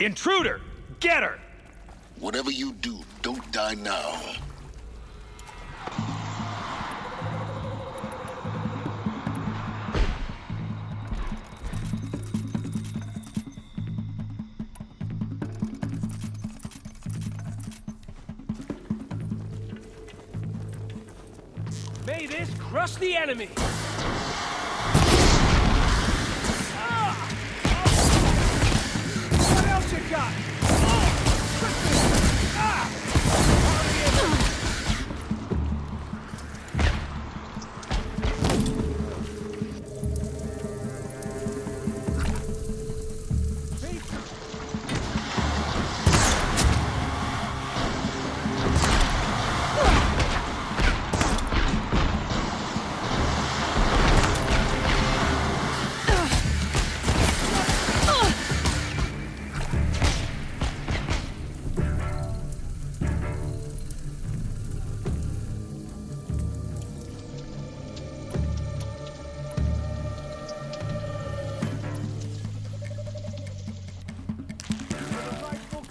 Intruder! Get her! Whatever you do, don't die now. May this crush the enemy! What else you got?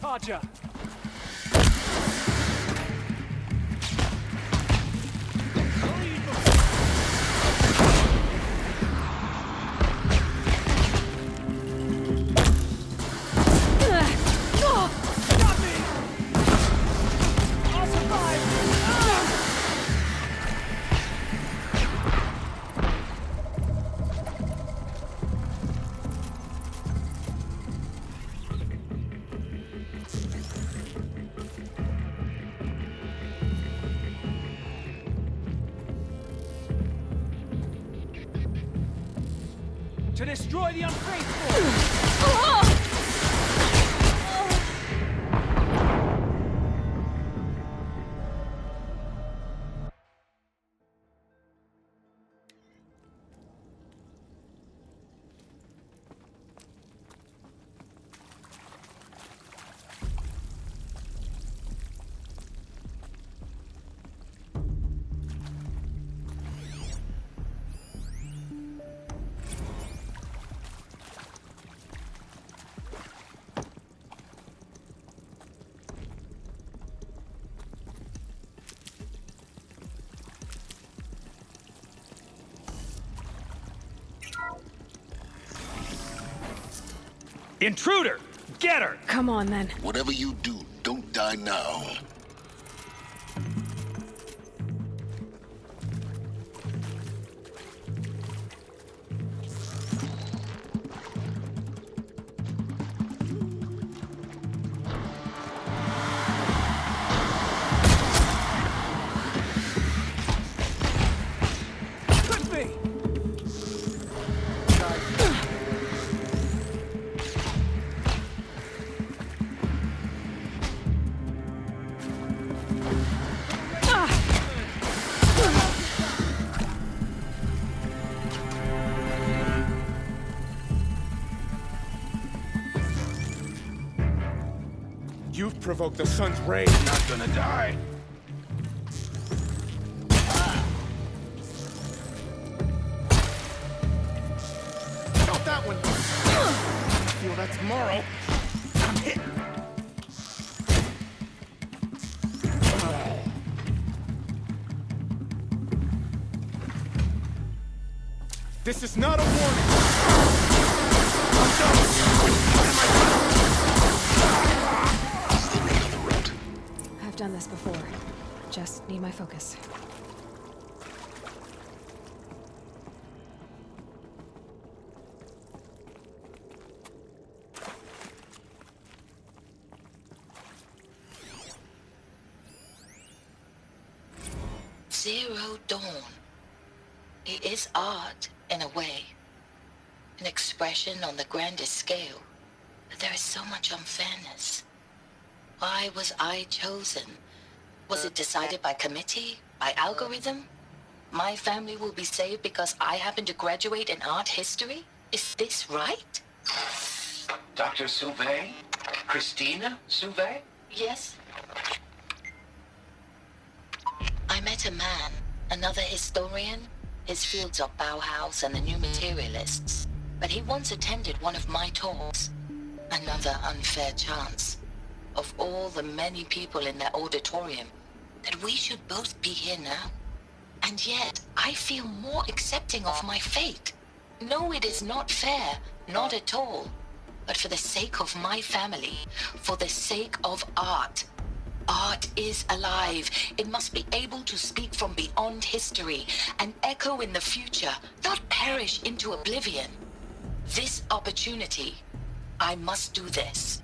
Roger. To destroy the unfaithful! Intruder! Get her! Come on, then. Whatever you do, don't die now. You've provoked the sun's rage. Not gonna die. Not that one. Feel that tomorrow. I'm hit. This is not a warning. I'm done. I've done this before. Just need my focus. Zero Dawn. It is art, in a way. An expression on the grandest scale. But there is so much unfairness. Why was I chosen? Was it decided by committee? By algorithm? My family will be saved because I happen to graduate in art history? Is this right? Dr. Sauvé? Christina Sauvé? Yes. I met a man, another historian. His fields are Bauhaus and the New Materialists. But he once attended one of my talks. Another unfair chance. Of all the many people in that auditorium, that we should both be here now. And yet, I feel more accepting of my fate. No, it is not fair, not at all. But for the sake of my family, for the sake of art. Art is alive. It must be able to speak from beyond history and echo in the future, not perish into oblivion. This opportunity, I must do this.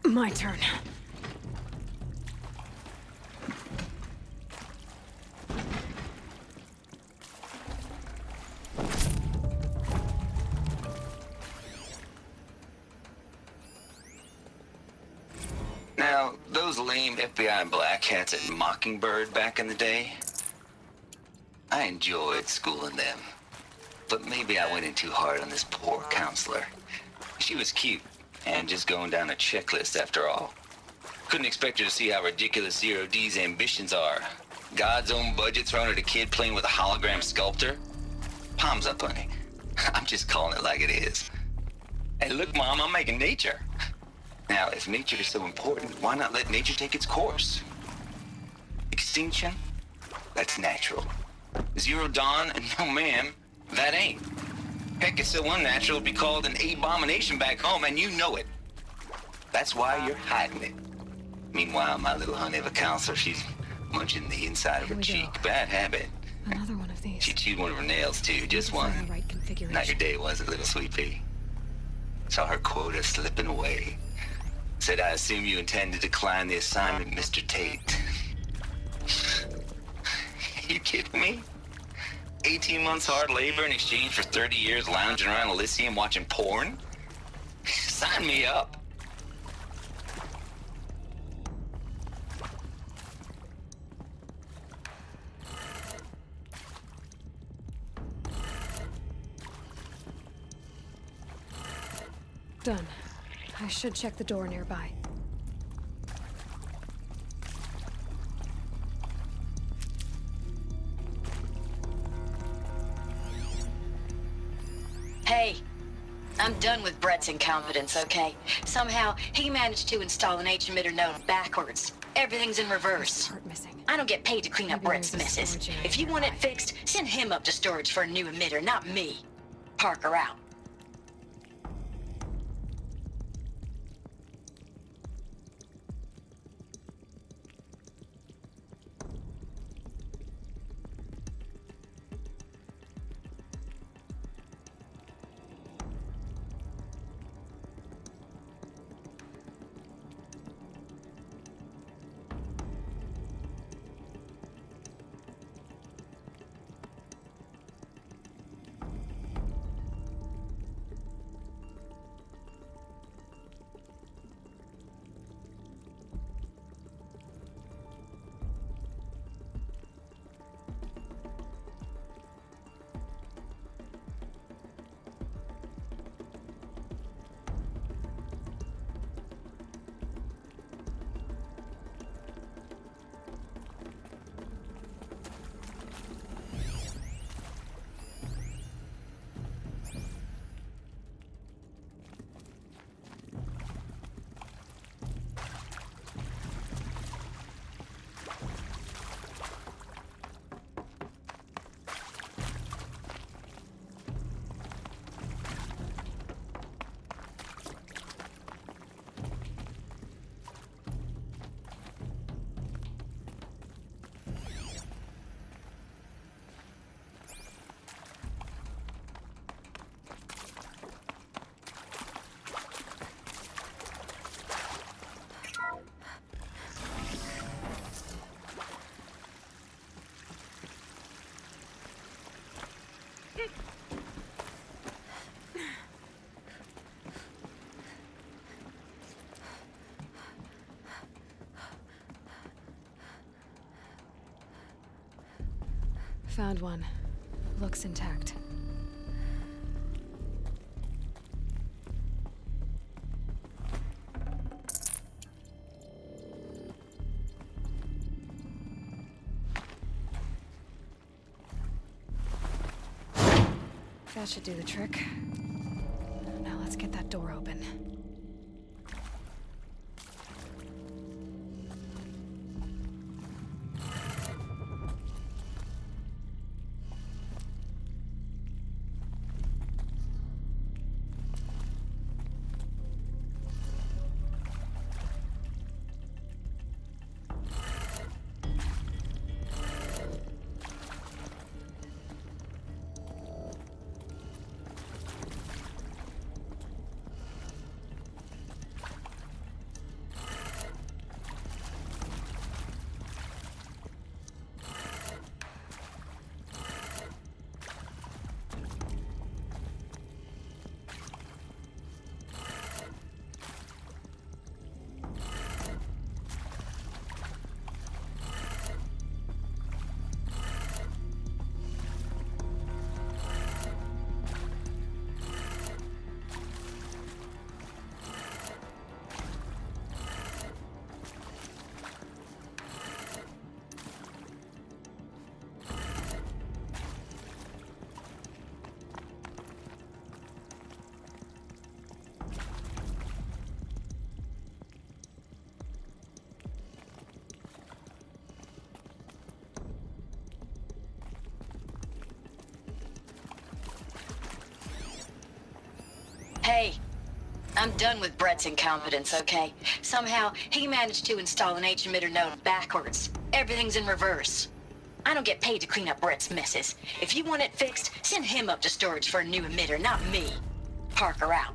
My turn. Now, those lame FBI black hats at Mockingbird back in the day, I enjoyed schooling them. But maybe I went in too hard on this poor counselor. She was cute, and just going down a checklist after all. Couldn't expect her to see how ridiculous Zero D's ambitions are. God's own budget thrown at a kid playing with a hologram sculptor? Palms up, honey. I'm just calling it like it is. Hey, look, Mom, I'm making nature. Now, if nature is so important, why not let nature take its course? Extinction? That's natural. Zero Dawn? No, ma'am, that ain't. Heck, it's so unnatural it'd be called an abomination back home, and you know it. That's why you're hiding it. Meanwhile, my little honey of a counselor, she's munching the inside of her cheek. Bad habit. Another one of these. She chewed one of her nails, too, just one. Find the right configuration. Not your day, was it, little sweet pea? Saw her quota slipping away. Said, I assume you intend to decline the assignment, Mr. Tate. You kidding me? 18 months hard labor in exchange for 30 years lounging around Elysium watching porn? Sign me up. Done. I should check the door nearby. Hey, I'm done with Brett's incompetence, okay? Somehow, he managed to install an H-emitter node backwards. Everything's in reverse. Part missing. I don't get paid to clean up Maybe Brett's there's a messes. storage area If you want it nearby. fixed, send him up to storage for a new emitter, not me. Parker out. Found one. Looks intact. That should do the trick. Now let's get that door open. Hey, I'm done with Brett's incompetence, okay? Somehow, he managed to install an H-emitter node backwards. Everything's in reverse. I don't get paid to clean up Brett's messes. If you want it fixed, send him up to storage for a new emitter, not me. Parker out.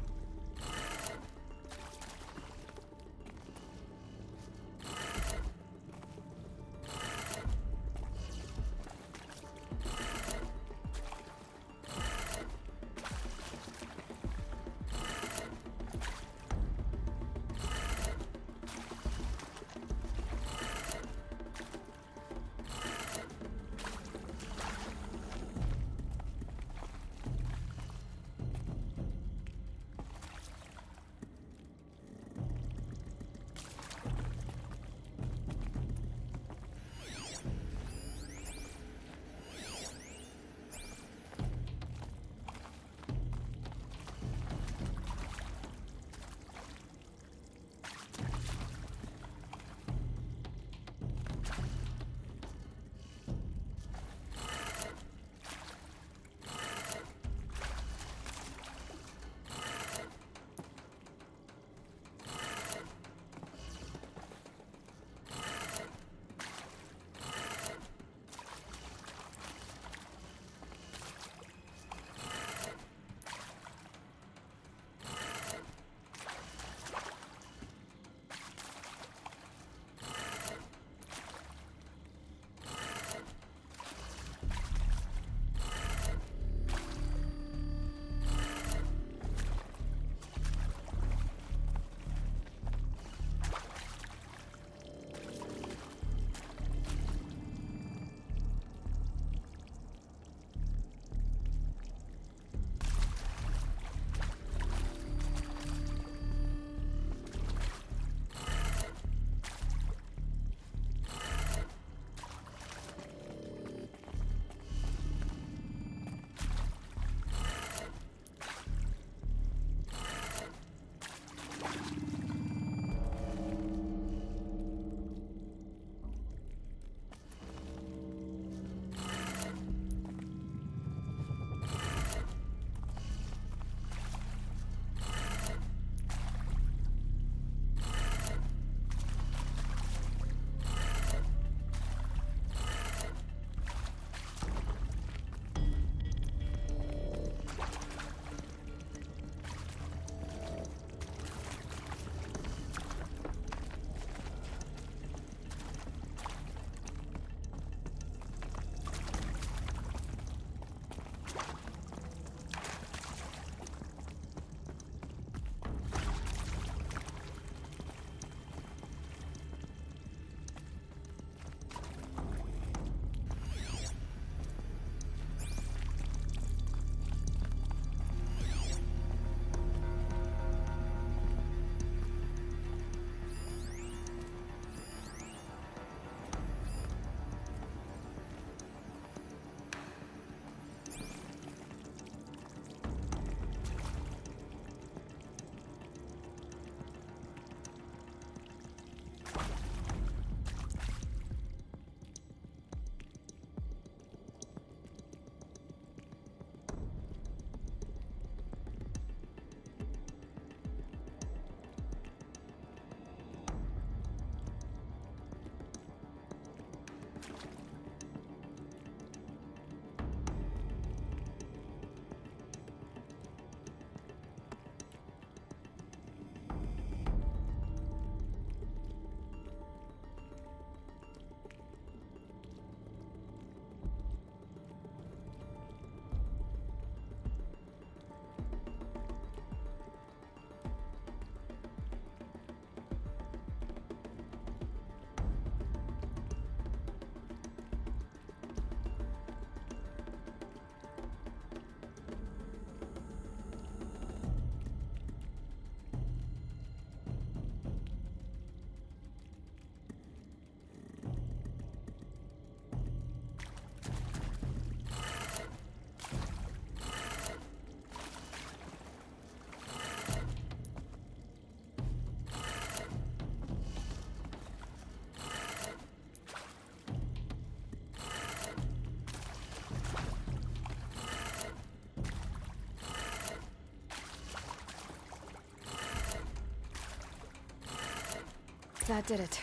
That did it.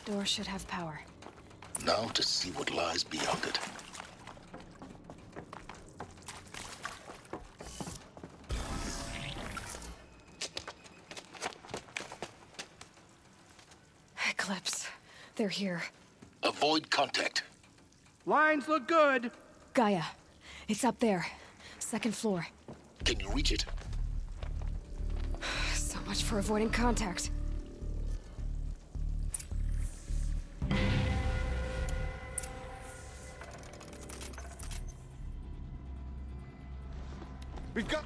Door should have power. Now to see what lies beyond it. Eclipse. They're here. Avoid contact. Lines look good. Gaia. It's up there. Second floor. Can you reach it? So much for avoiding contact. We've got...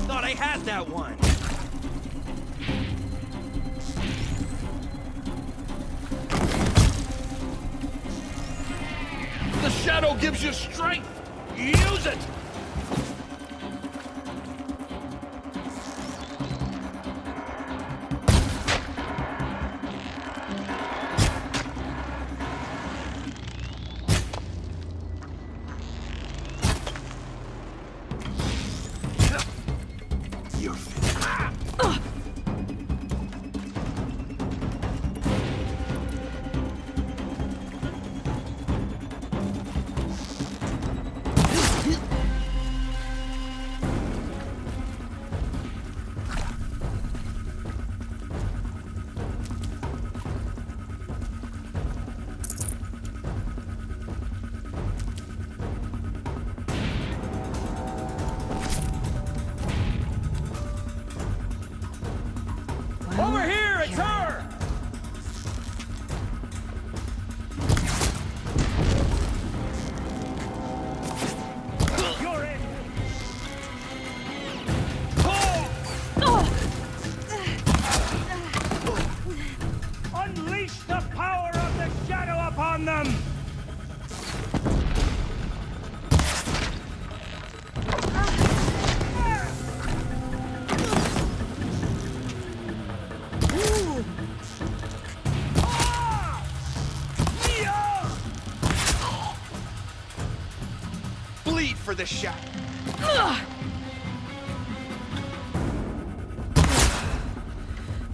Thought I had that one. The shadow gives you strength! Use it! You're Over here, it's her! You're in! Unleash the power of the shadow upon them! bleed for the shadow.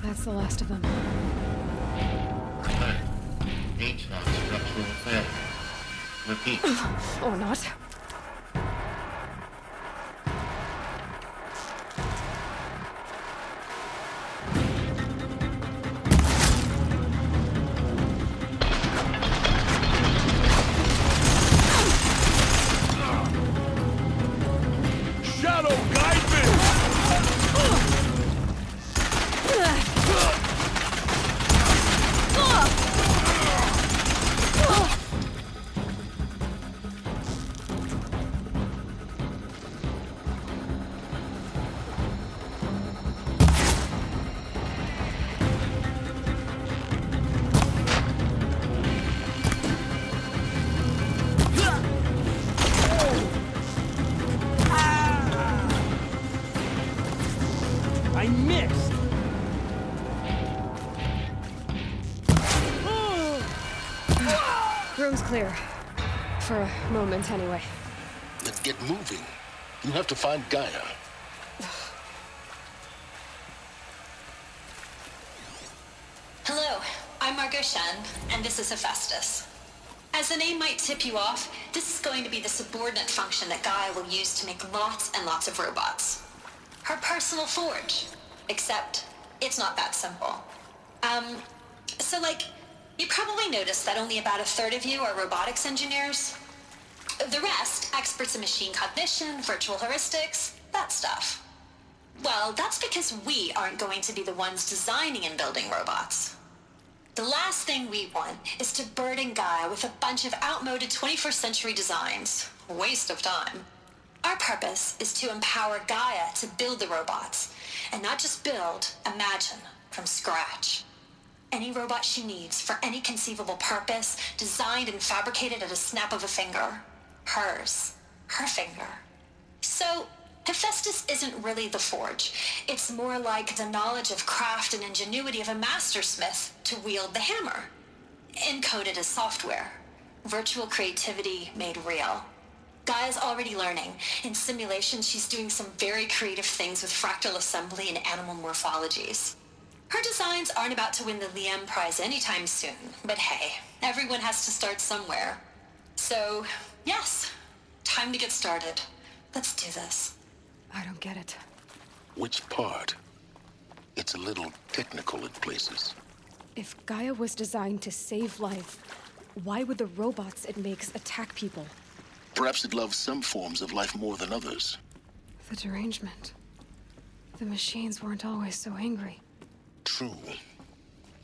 That's the last of them. HVAC structural failure. Repeat. Or not. Shadow, guide me! I missed! Room's clear. For a moment, anyway. Then get moving. You have to find Gaia. Hello, I'm Margot Shen, and this is Hephaestus. As the name might tip you off, this is going to be the subordinate function that Gaia will use to make lots and lots of robots. Her personal forge. Except, it's not that simple. You probably noticed that only about a third of you are robotics engineers. The rest, experts in machine cognition, virtual heuristics, that stuff. Well, that's because we aren't going to be the ones designing and building robots. The last thing we want is to burden Gaia with a bunch of outmoded 21st century designs. Waste of time. Our purpose is to empower Gaia to build the robots, and not just build, imagine, from scratch. Any robot she needs for any conceivable purpose, designed and fabricated at a snap of a finger. Hers. Her finger. So, Hephaestus isn't really the forge. It's more like the knowledge of craft and ingenuity of a mastersmith to wield the hammer. Encoded as software. Virtual creativity made real. Gaia's already learning. In simulation, she's doing some very creative things with fractal assembly and animal morphologies. Her designs aren't about to win the Liam Prize anytime soon, but hey, everyone has to start somewhere. So, yes, time to get started. Let's do this. I don't get it. Which part? It's a little technical in places. If Gaia was designed to save life, why would the robots it makes attack people? Perhaps it loves some forms of life more than others. The derangement. The machines weren't always so angry. True.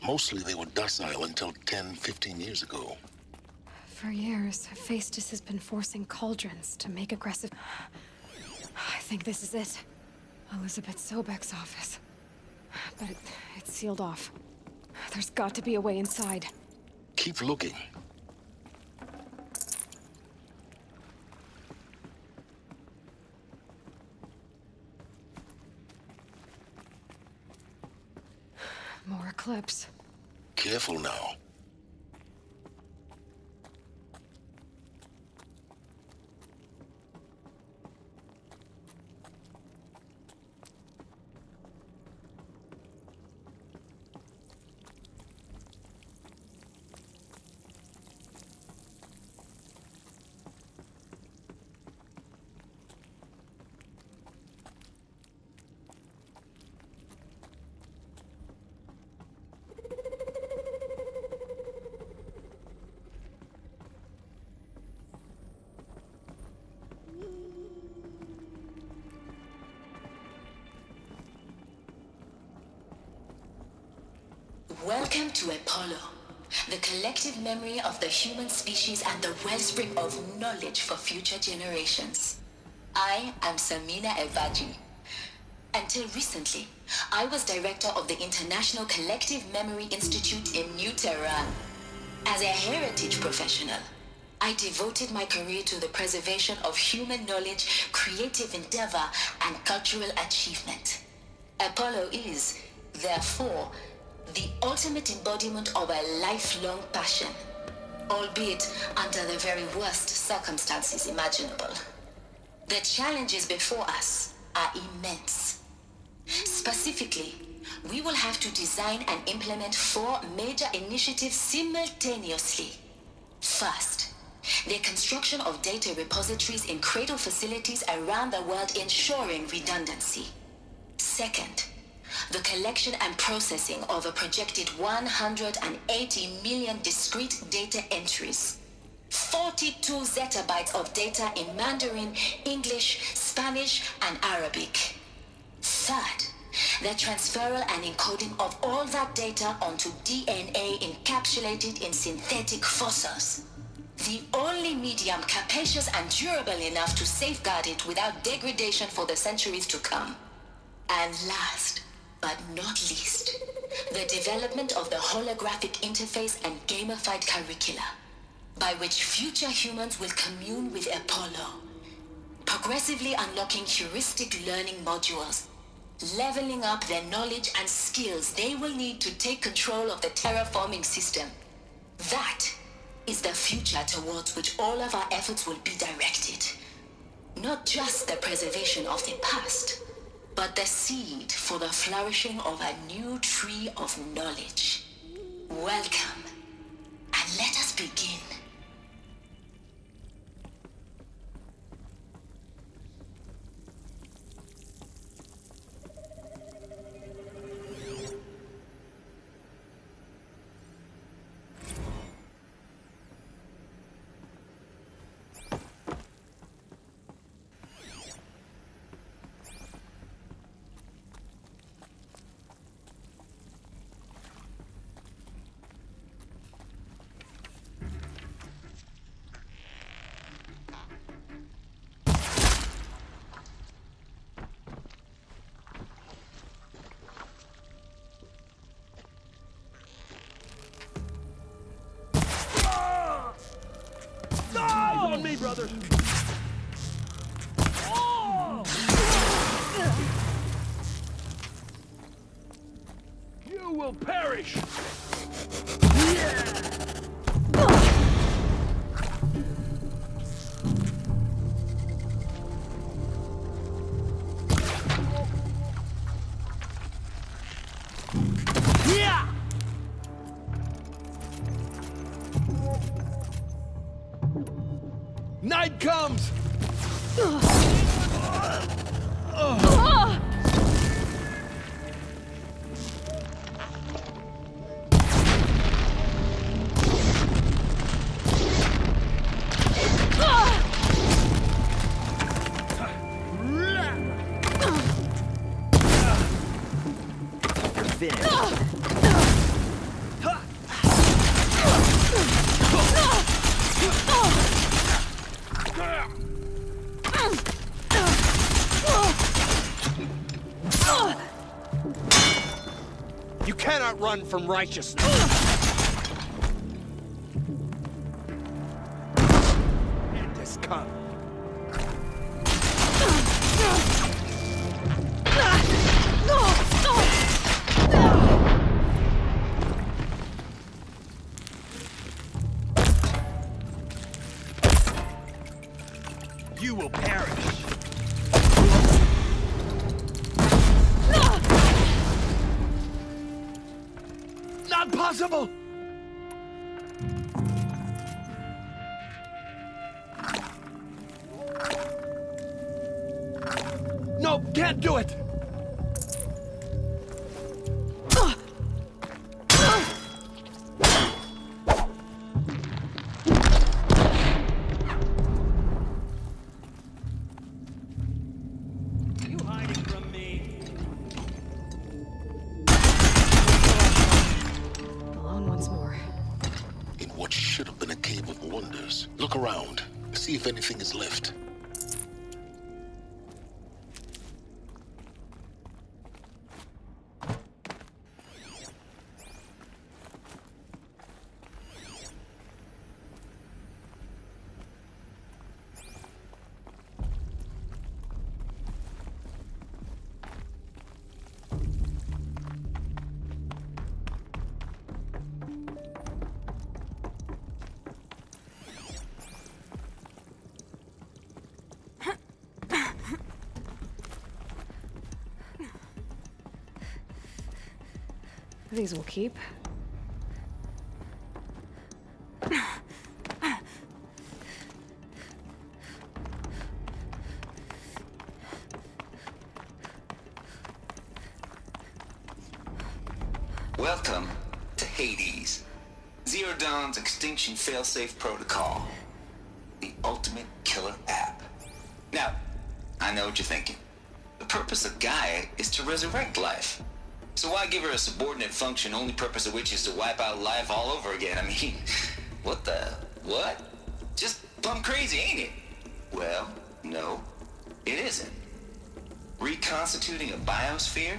Mostly they were docile until 10, 15 years ago. For years, Hephaestus has been forcing cauldrons to make aggressive... I think this is it. Elizabeth Sobek's office. But it's sealed off. There's got to be a way inside. Keep looking. More eclipse. Careful now. Welcome to Apollo, the collective memory of the human species and the wellspring of knowledge for future generations. I am Samina Ebaji. Until recently, I was director of the International Collective Memory Institute in New Tehran. As a heritage professional, I devoted my career to the preservation of human knowledge, creative endeavor, and cultural achievement. Apollo is, therefore, the ultimate embodiment of a lifelong passion, albeit under the very worst circumstances imaginable. The challenges before us are immense. Specifically, we will have to design and implement 4 major initiatives simultaneously. First, the construction of data repositories in cradle facilities around the world ensuring redundancy. Second, the collection and processing of a projected 180 million discrete data entries. 42 zettabytes of data in Mandarin, English, Spanish, and Arabic. Third, the transferal and encoding of all that data onto DNA encapsulated in synthetic fossils. The only medium capacious and durable enough to safeguard it without degradation for the centuries to come. And last, but not least, the development of the holographic interface and gamified curricula, by which future humans will commune with Apollo, progressively unlocking heuristic learning modules, leveling up their knowledge and skills they will need to take control of the terraforming system. That is the future towards which all of our efforts will be directed. Not just the preservation of the past, but the seed for the flourishing of a new tree of knowledge. Welcome, and let us begin. On me, brother! You will perish! comes! You cannot run from righteousness. End has come. You will perish. Not possible! No, can't do it! You hiding from me? Alone once more. In what should have been a cave of wonders. Look around. See if anything is left. These will keep. Welcome to Hades. Zero Dawn's extinction failsafe protocol. The ultimate killer app. Now, I know what you're thinking. The purpose of Gaia is to resurrect life. So why give her a subordinate function, only purpose of which is to wipe out life all over again? I mean, what? Just plumb crazy, ain't it? Well, no, it isn't. Reconstituting a biosphere?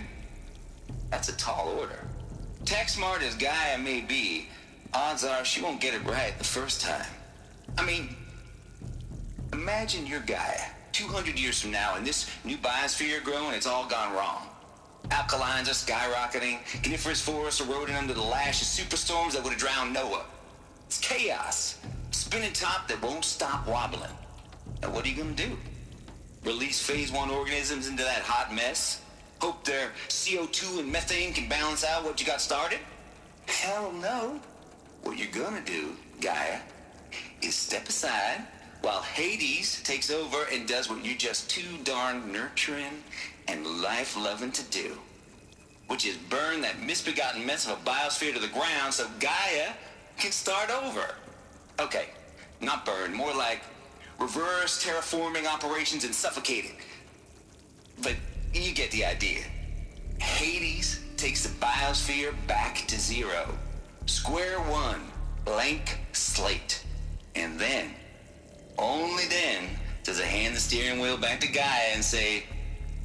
That's a tall order. Tech smart as Gaia may be, odds are she won't get it right the first time. I mean, imagine you're Gaia, 200 years from now, and this new biosphere you're growing, it's all gone wrong. Alkalines are skyrocketing, coniferous forests eroding under the lash of superstorms that would have drowned Noah. It's chaos. Spinning top that won't stop wobbling. Now what are you gonna do? Release phase 1 organisms into that hot mess? Hope their CO2 and methane can balance out what you got started? Hell no. What you're gonna do, Gaia, is step aside while Hades takes over and does what you're just too darn nurturing and life-loving to do, which is burn that misbegotten mess of a biosphere to the ground so Gaia can start over. Okay, not burn, more like reverse terraforming operations and suffocating. But you get the idea. Hades takes the biosphere back to zero. Square one, blank slate. And then, only then, does it hand the steering wheel back to Gaia and say,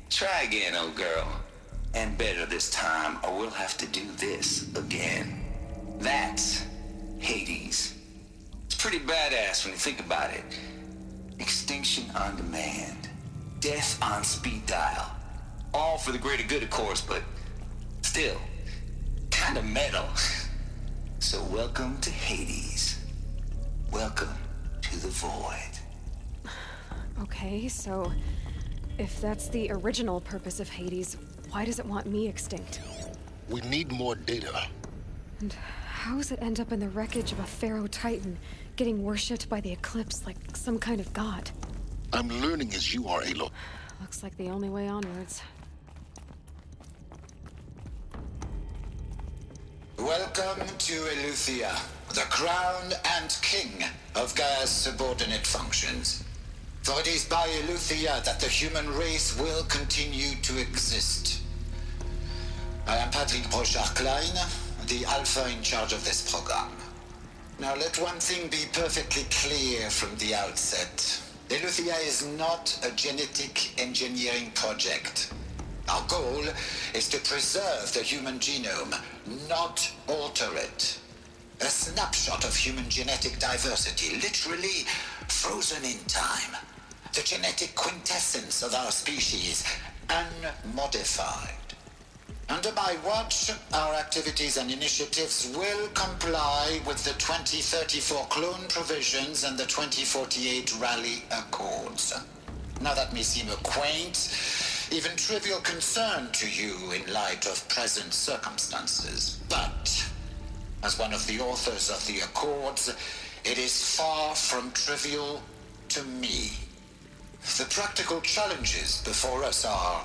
try again, old girl. And better this time, or we'll have to do this again. That's Hades. It's pretty badass when you think about it. Extinction on demand. Death on speed dial. All for the greater good, of course, but still, kind of metal. So welcome to Hades. Welcome to the void. Okay, so if that's the original purpose of Hades, why does it want me extinct? We need more data. And how does it end up in the wreckage of a Pharaoh Titan, getting worshipped by the Eclipse like some kind of god. I'm learning as you are, Aloy. Looks like the only way onwards. Welcome to Eleuthia, the crown and king of Gaia's subordinate functions. For it is by Eleuthia that the human race will continue to exist. I am Patrick Brochard-Klein, the Alpha in charge of this program. Now let one thing be perfectly clear from the outset. Eleuthia is not a genetic engineering project. Our goal is to preserve the human genome, not alter it. A snapshot of human genetic diversity, literally frozen in time. The genetic quintessence of our species, unmodified. Under my watch, our activities and initiatives will comply with the 2034 clone provisions and the 2048 Rally Accords. Now that may seem a quaint, even trivial concern to you in light of present circumstances, but as one of the authors of the Accords, it is far from trivial to me. The practical challenges before us are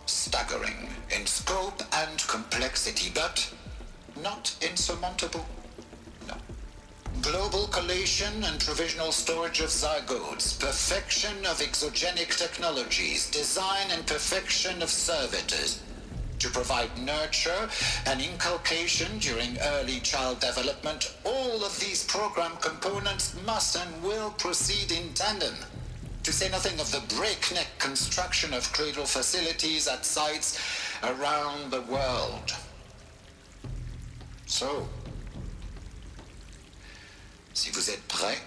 staggering in scope and complexity, but not insurmountable. No. Global collation and provisional storage of zygotes, perfection of exogenic technologies, design and perfection of servitors, to provide nurture and inculcation during early child development. All of these program components must and will proceed in tandem. To say nothing of the breakneck construction of cradle facilities at sites around the world. So, si vous êtes prêts,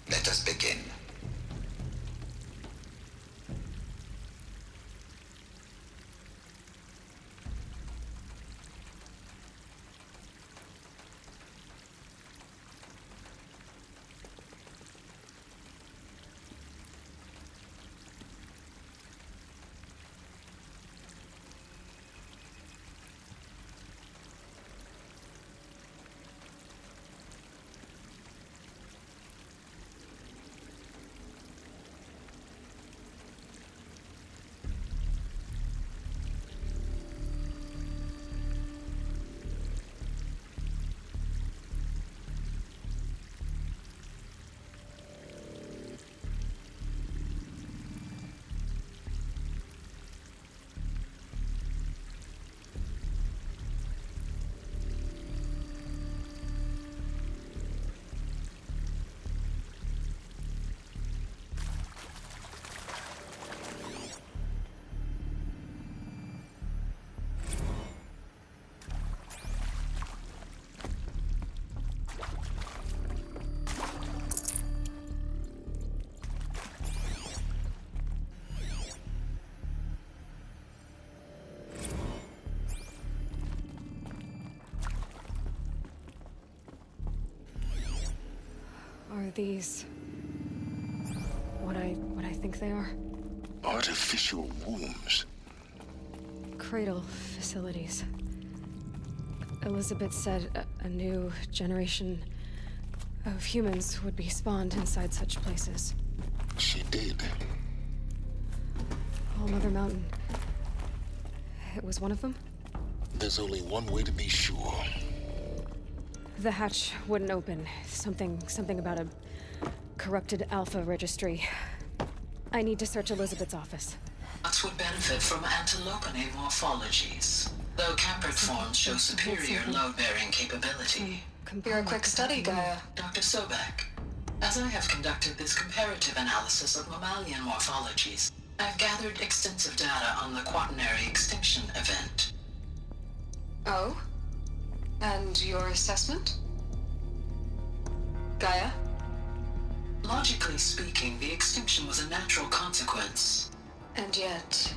let us begin. Are these what I think they are? Artificial wombs. Cradle facilities. Elizabeth said a new generation of humans would be spawned inside such places. She did. All Mother Mountain. It was one of them? There's only one way to be sure. The hatch wouldn't open. Something about a corrupted Alpha registry. I need to search Elizabeth's office. Nuts would benefit from antilopinae morphologies, though campered forms show superior load-bearing capability. You're a quick study, Gaia. Dr. Sobek, as I have conducted this comparative analysis of mammalian morphologies, I've gathered extensive data on the quaternary extinction event. Oh? And your assessment? Gaia? Logically speaking, the extinction was a natural consequence. And yet,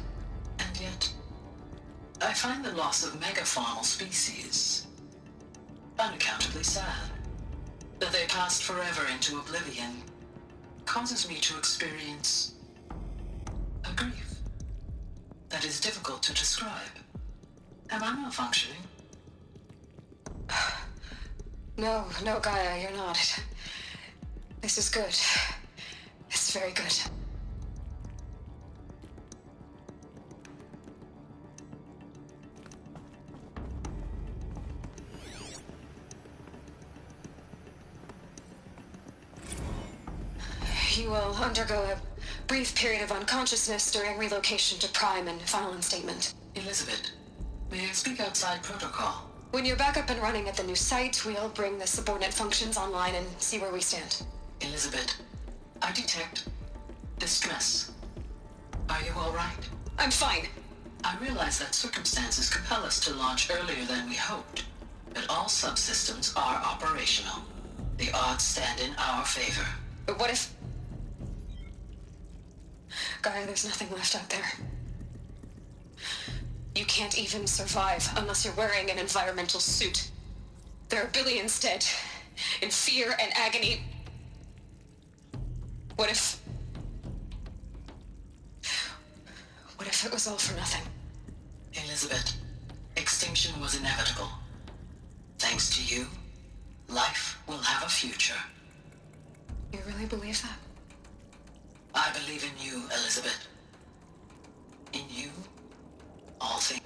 I find the loss of megafaunal species unaccountably sad. That they passed forever into oblivion causes me to experience a grief that is difficult to describe. Am I malfunctioning? No, Gaia, you're not. This is good. It's very good. You will undergo a brief period of unconsciousness during relocation to Prime and final instatement. Elizabeth, may I speak outside protocol? When you're back up and running at the new site, we'll bring the subordinate functions online and see where we stand. Elizabeth, I detect distress. Are you all right? I'm fine. I realize that circumstances compel us to launch earlier than we hoped, but all subsystems are operational. The odds stand in our favor. But what if... Gaia, there's nothing left out there. You can't even survive unless you're wearing an environmental suit. There are billions dead, in fear and agony. What if it was all for nothing? Elizabeth, extinction was inevitable. Thanks to you, life will have a future. You really believe that? I believe in you, Elizabeth. In you, all things.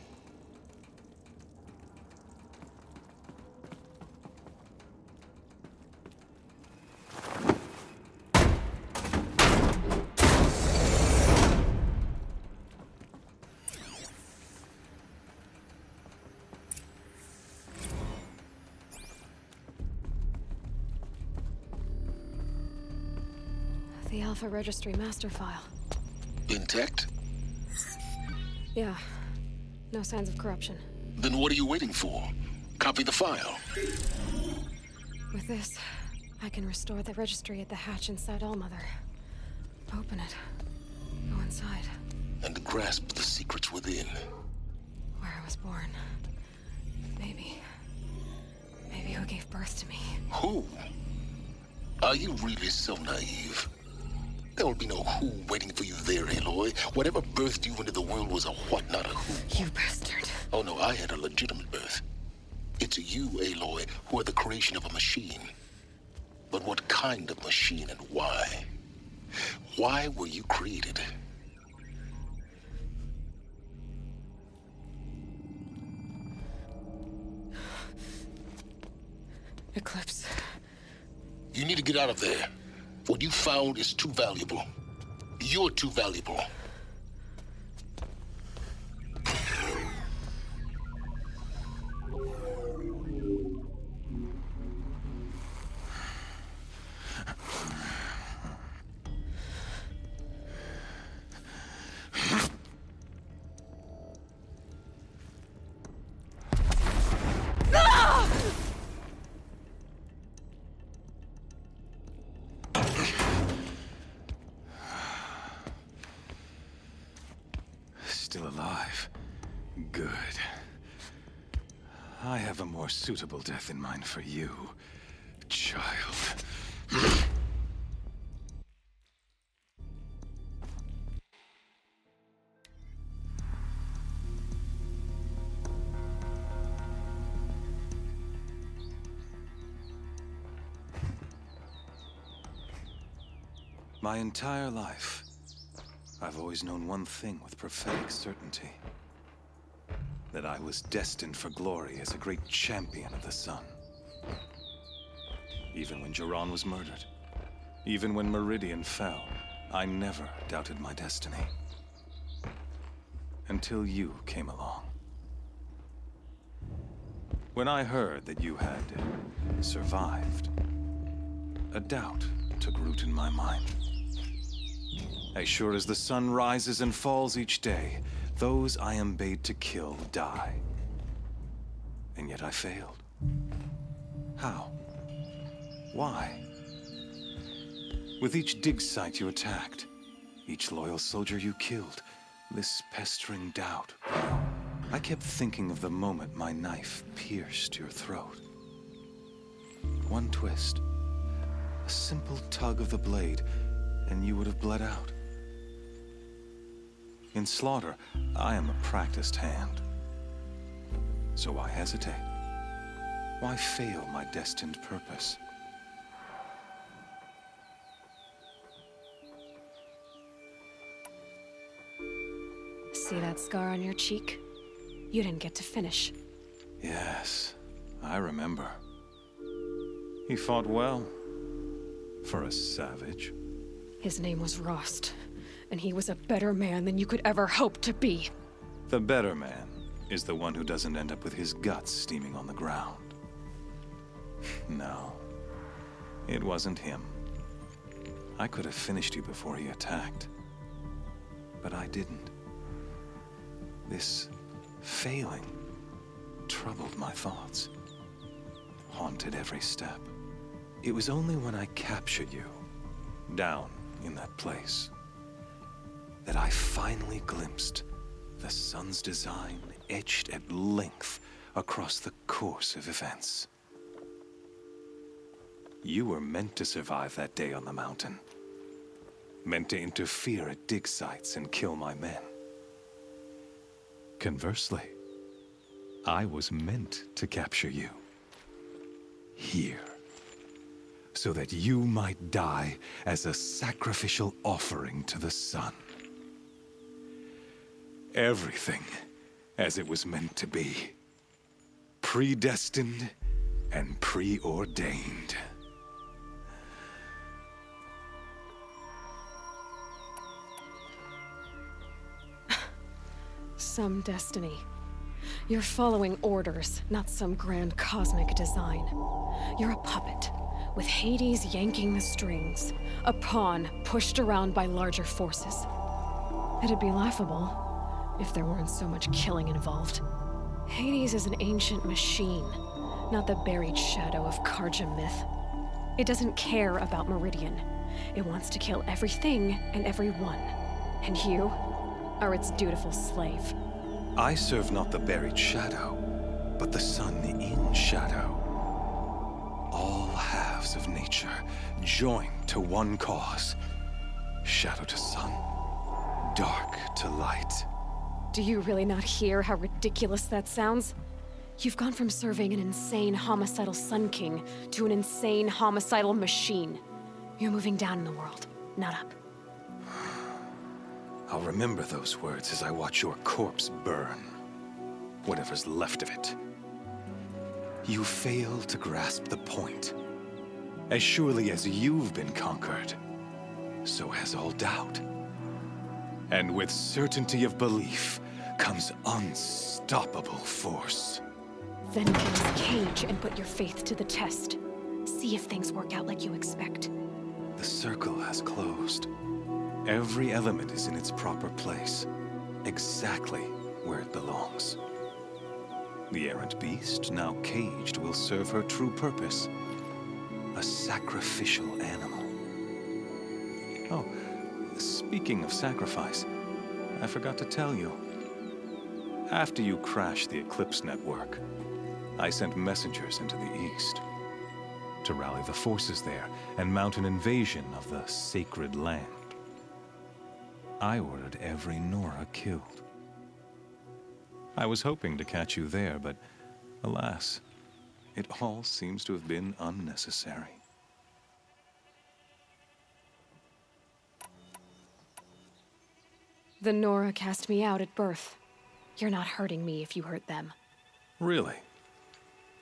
The Alpha Registry master file. Intact? Yeah. No signs of corruption. Then what are you waiting for? Copy the file. With this, I can restore the registry at the hatch inside Allmother. Open it. Go inside. And grasp the secrets within. Where I was born. Maybe who gave birth to me. Who? Are you really so naive? There will be no who waiting for you there, Aloy. Whatever birthed you into the world was a what, not a who. You bastard. Oh no, I had a legitimate birth. It's you, Aloy, who are the creation of a machine. But what kind of machine and why? Why were you created? Eclipse. You need to get out of there. What you found is too valuable. You're too valuable. Still alive. Good. I have a more suitable death in mind for you, child. My entire life, I've always known one thing with prophetic certainty. That I was destined for glory as a great champion of the sun. Even when Jiran was murdered, even when Meridian fell, I never doubted my destiny. Until you came along. When I heard that you had survived, a doubt took root in my mind. As sure as the sun rises and falls each day, those I am bade to kill die. And yet I failed. How? Why? With each dig site you attacked, each loyal soldier you killed, this pestering doubt grew. I kept thinking of the moment my knife pierced your throat. One twist, a simple tug of the blade, and you would have bled out. In slaughter, I am a practiced hand. So why hesitate? Why fail my destined purpose? See that scar on your cheek? You didn't get to finish. Yes, I remember. He fought well. For a savage. His name was Rost, and he was a better man than you could ever hope to be. The better man is the one who doesn't end up with his guts steaming on the ground. No, it wasn't him. I could have finished you before he attacked. But I didn't. This failing troubled my thoughts, haunted every step. It was only when I captured you, down in that place, that I finally glimpsed the sun's design etched at length across the course of events. You were meant to survive that day on the mountain. Meant to interfere at dig sites and kill my men. Conversely, I was meant to capture you. Here. So that you might die as a sacrificial offering to the sun. Everything as it was meant to be. Predestined and preordained. Some destiny. You're following orders, not some grand cosmic design. You're a puppet, with Hades yanking the strings, a pawn pushed around by larger forces. It'd be laughable if there weren't so much killing involved. Hades is an ancient machine, not the buried shadow of Karja myth. It doesn't care about Meridian. It wants to kill everything and everyone. And you are its dutiful slave. I serve not the buried shadow, but the sun in shadow. All halves of nature joined to one cause. Shadow to sun, dark to light. Do you really not hear how ridiculous that sounds? You've gone from serving an insane homicidal Sun King to an insane homicidal machine. You're moving down in the world, not up. I'll remember those words as I watch your corpse burn. Whatever's left of it. You fail to grasp the point. As surely as you've been conquered, so has all doubt. And with certainty of belief comes unstoppable force. Then get his cage and put your faith to the test. See if things work out like you expect. The circle has closed. Every element is in its proper place, exactly where it belongs. The errant beast, now caged, will serve her true purpose. A sacrificial animal. Oh, speaking of sacrifice, I forgot to tell you. After you crashed the Eclipse network, I sent messengers into the east to rally the forces there and mount an invasion of the sacred land. I ordered every Nora killed. I was hoping to catch you there, but alas, it all seems to have been unnecessary. The Nora cast me out at birth. You're not hurting me if you hurt them. Really?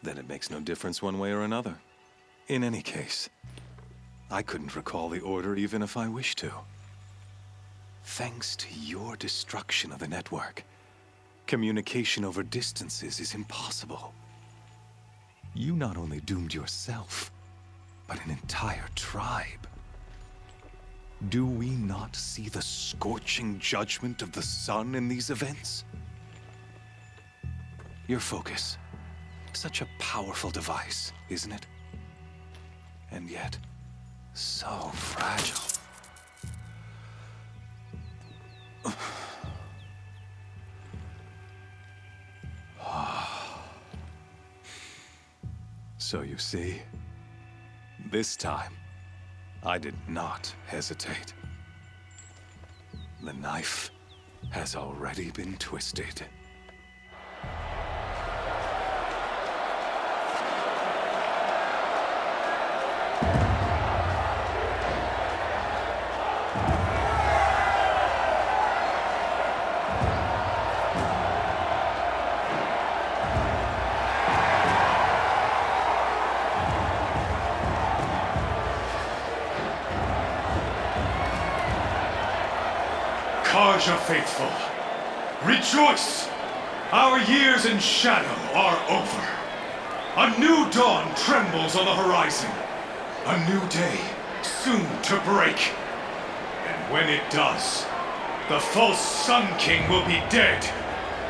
Then it makes no difference one way or another. In any case, I couldn't recall the order even if I wished to. Thanks to your destruction of the network, communication over distances is impossible. You not only doomed yourself, but an entire tribe. Do we not see the scorching judgment of the sun in these events? Your focus, such a powerful device, isn't it? And yet, so fragile. So you see, this time, I did not hesitate. The knife has already been twisted. Raja faithful, rejoice! Our years in shadow are over. A new dawn trembles on the horizon. A new day soon to break. And when it does, the false Sun King will be dead,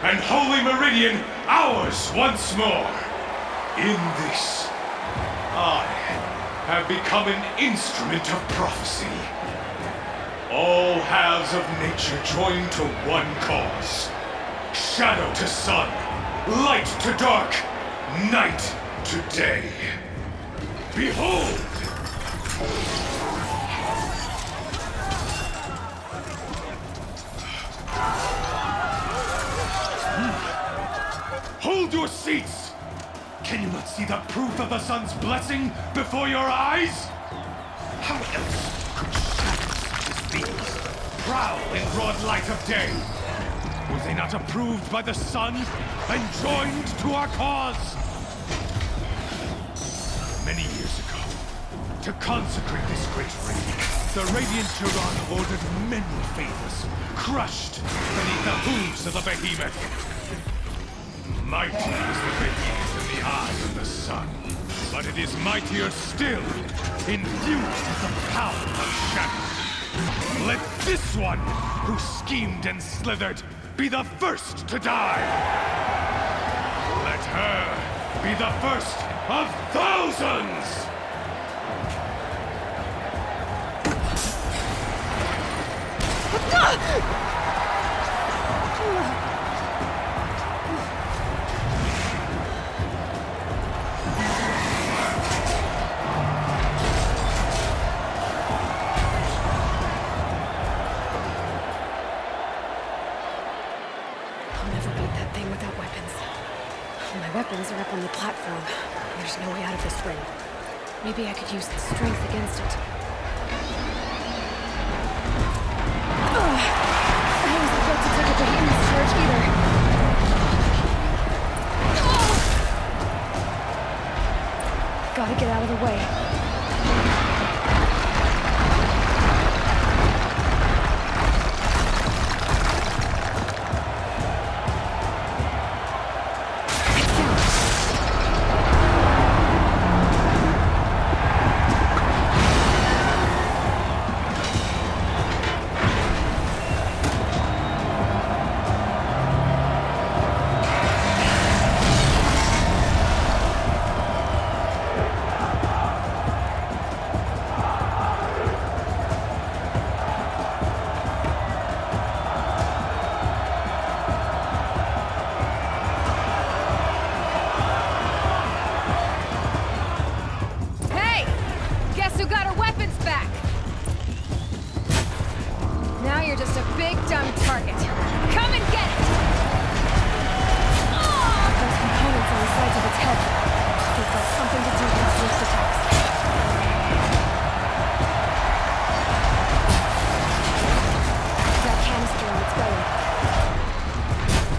and Holy Meridian ours once more. In this, I have become an instrument of prophecy. All halves of nature join to one cause. Shadow to sun, light to dark, night to day. Behold! Hold your seats! Can you not see the proof of the sun's blessing before your eyes? How else could shadows such as these prowl in broad light of day? Were they not approved by the sun and joined to our cause? Many years ago, to consecrate this great raid, the Radiant Turan ordered many favors, crushed beneath the hooves of the behemoth. Mighty is the behemoth in the eye of the sun, but it is mightier still, infused with the power of shadow. Let this one, who schemed and slithered, be the first to die! Let her be the first of thousands! My weapons are up on the platform. There's no way out of this ring. Maybe I could use its strength against it. I wasn't built to take a behemoth's charge either. Gotta get out of the way.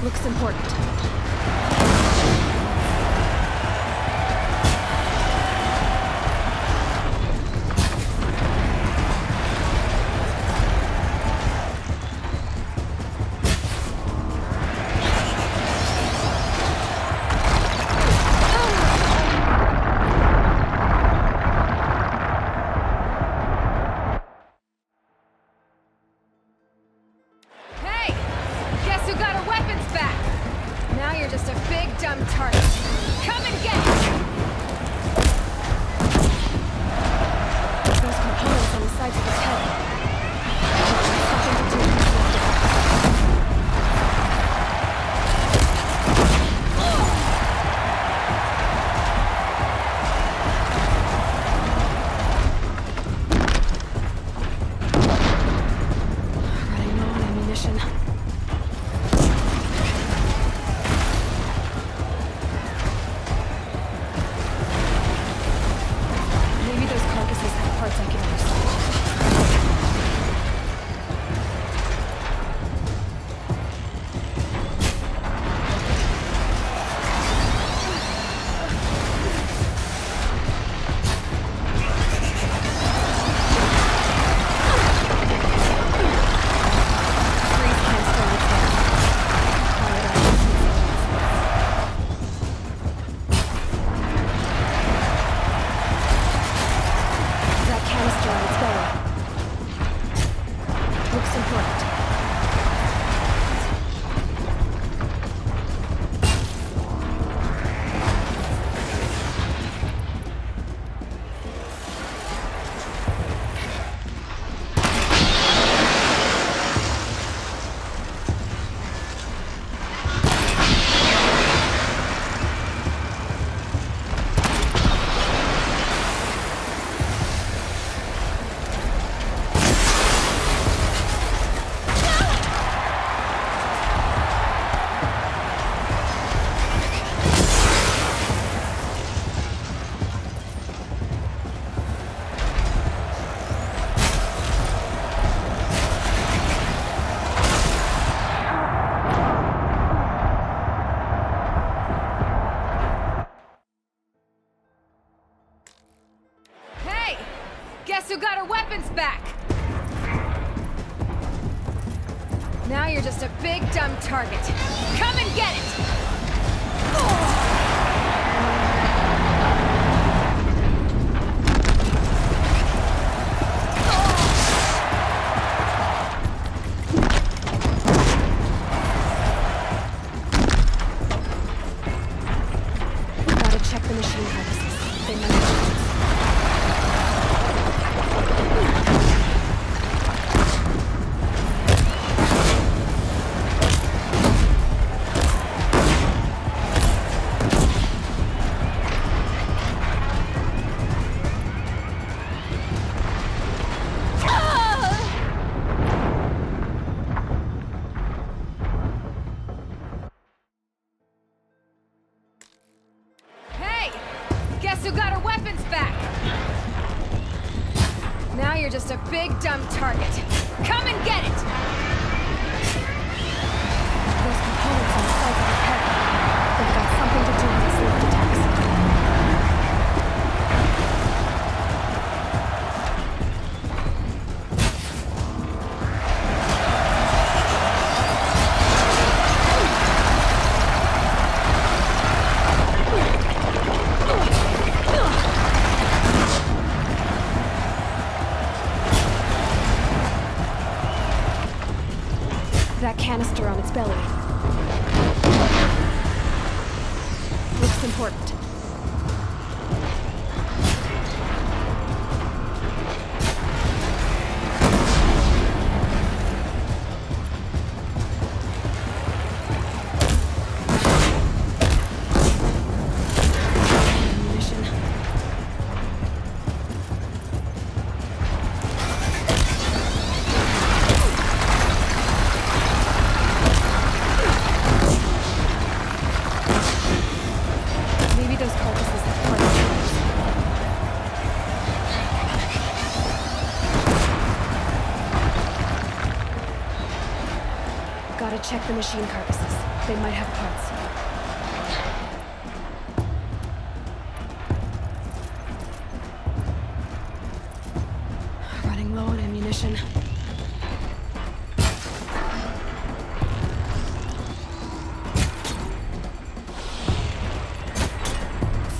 Looks important. got her weapons back! Now you're just a big dumb target. Come and get it! Check the machine harnesses. They might have... Guess who got her weapons back? Now you're just a big dumb target. Come and get it! Those components on the sides of his head. They've got something to do with his lift attacks. That canister on its belly. Looks important. Ammunition. Those carcasses have parts of ours. Gotta check the machine carcasses. They might have parts. Running low on ammunition.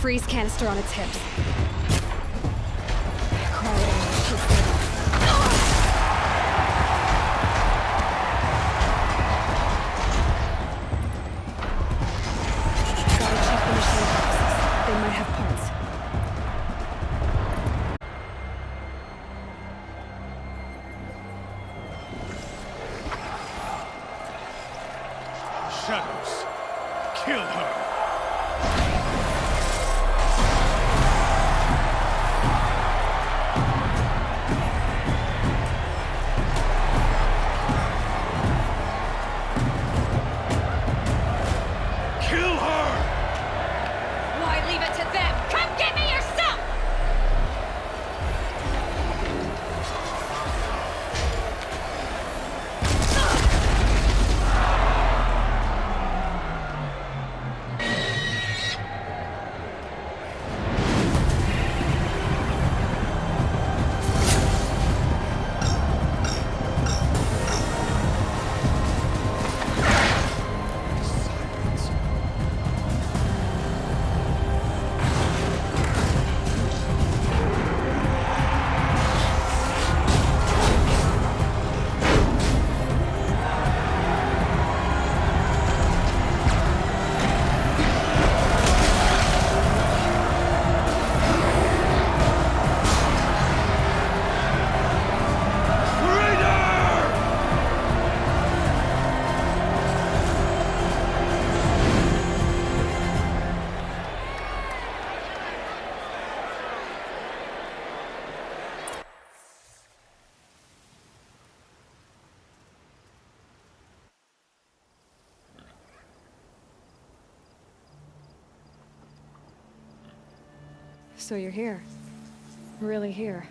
Freeze canister on its hips. Gotta check the machine boxes. They might have parts. Shadows, kill her! So you're here. Really here.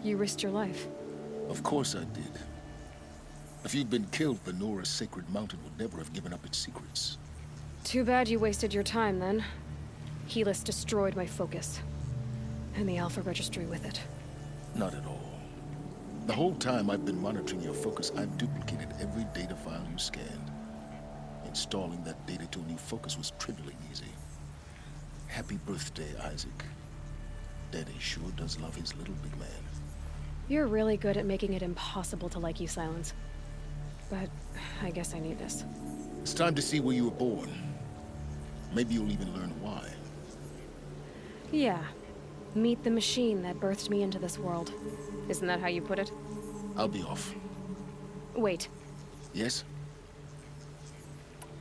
You risked your life. Of course I did. If you'd been killed, the Nora's sacred mountain would never have given up its secrets. Too bad you wasted your time, then. Helis destroyed my focus. And the Alpha Registry with it. Not at all. The whole time I've been monitoring your focus, I've duplicated every data file you scanned. Installing that data to a new focus was trivially easy. Happy birthday, Isaac. Daddy sure does love his little big man. You're really good at making it impossible to like you, Silence. But I guess I need this. It's time to see where you were born. Maybe you'll even learn why. Yeah. Meet the machine that birthed me into this world. Isn't that how you put it? I'll be off. Wait. Yes?